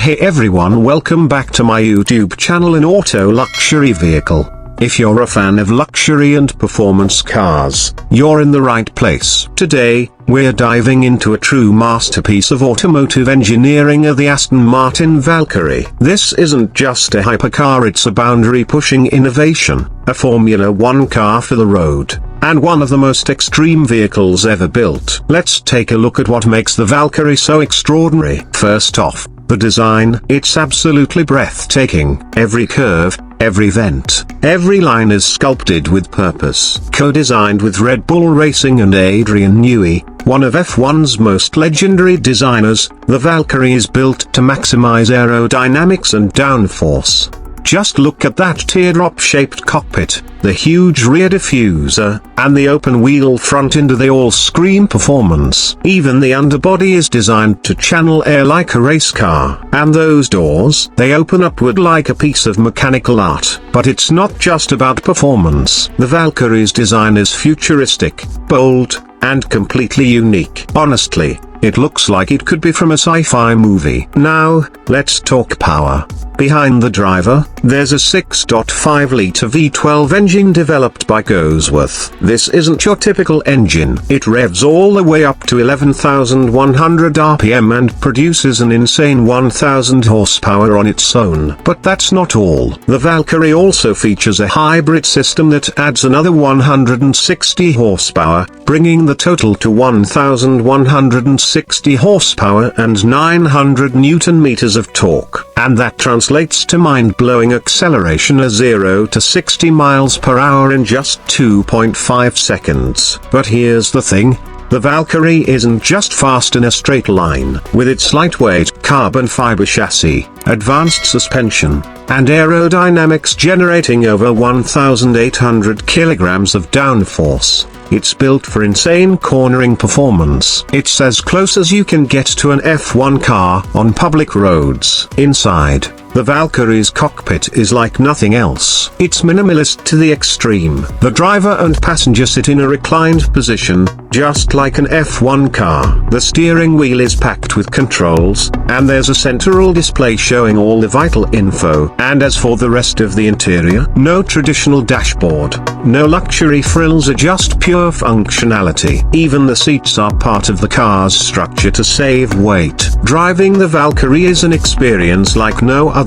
Hey everyone, welcome back to my YouTube channel in Auto Luxury Vehicle. If you're a fan of luxury and performance cars, you're in the right place. Today, we're diving into a true masterpiece of automotive engineering, the Aston Martin Valkyrie. This isn't just a hypercar, it's a boundary-pushing innovation, a Formula One car for the road, and one of the most extreme vehicles ever built. Let's take a look at what makes the Valkyrie so extraordinary. First off, the design. It's absolutely breathtaking. Every curve, every vent, every line is sculpted with purpose. Co-designed with Red Bull Racing and Adrian Newey, one of F1's most legendary designers, the Valkyrie is built to maximize aerodynamics and downforce. Just look at that teardrop-shaped cockpit, the huge rear diffuser, and the open-wheel front end. They all scream performance. Even the underbody is designed to channel air like a race car. And those doors, they open upward like a piece of mechanical art. But it's not just about performance. The Valkyrie's design is futuristic, bold, and completely unique. Honestly, it looks like it could be from a sci-fi movie. Now, let's talk power. Behind the driver, there's a 6.5-litre V12 engine developed by Cosworth. This isn't your typical engine. It revs all the way up to 11,100 RPM and produces an insane 1,000 horsepower on its own. But that's not all. The Valkyrie also features a hybrid system that adds another 160 horsepower, bringing the total to 1,160 horsepower and 900 Newton meters of torque. And that translates to mind-blowing acceleration of 0 to 60 miles per hour in just 2.5 seconds. But here's the thing. The Valkyrie isn't just fast in a straight line. With its lightweight carbon fiber chassis, advanced suspension, and aerodynamics generating over 1,800 kilograms of downforce, it's built for insane cornering performance. It's as close as you can get to an F1 car on public roads. Inside, the Valkyrie's cockpit is like nothing else. It's minimalist to the extreme. The driver and passenger sit in a reclined position, just like an F1 car. The steering wheel is packed with controls, and there's a central display showing all the vital info. And as for the rest of the interior, no traditional dashboard, no luxury frills, are just pure functionality. Even the seats are part of the car's structure to save weight. Driving the Valkyrie is an experience like no other.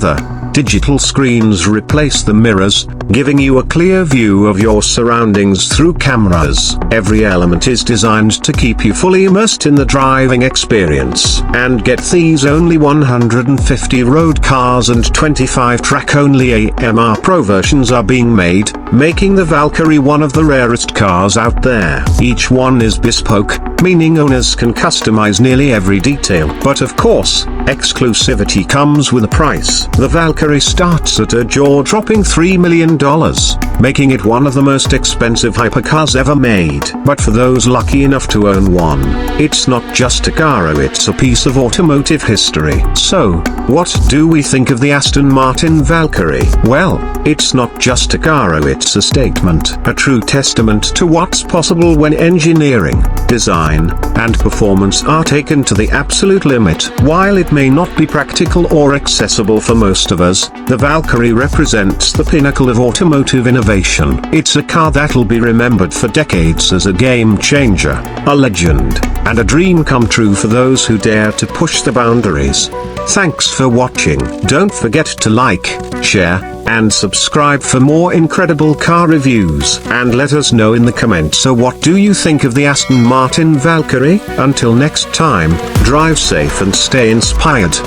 Digital screens replace the mirrors, giving you a clear view of your surroundings through cameras. Every element is designed to keep you fully immersed in the driving experience. And get these, only 150 road cars and 25 track-only AMR Pro versions are being made, making the Valkyrie one of the rarest cars out there. Each one is bespoke, meaning owners can customize nearly every detail. But of course, exclusivity comes with a price. The Valkyrie starts at a jaw-dropping $3 million, making it one of the most expensive hypercars ever made. But for those lucky enough to own one, it's not just a car, it's a piece of automotive history. So, what do we think of the Aston Martin Valkyrie? Well, it's not just a car, it's a statement, a true testament to what's possible when engineering, design, and performance are taken to the absolute limit. While it may not be practical or accessible for most of us, the Valkyrie represents the pinnacle of automotive innovation. It's a car that'll be remembered for decades as a game changer, a legend, and a dream come true for those who dare to push the boundaries. Thanks for watching. Don't forget to like, share, and subscribe for more incredible car reviews. And let us know in the comments, so what do you think of the Aston Martin Valkyrie? Until next time, drive safe and stay inspired.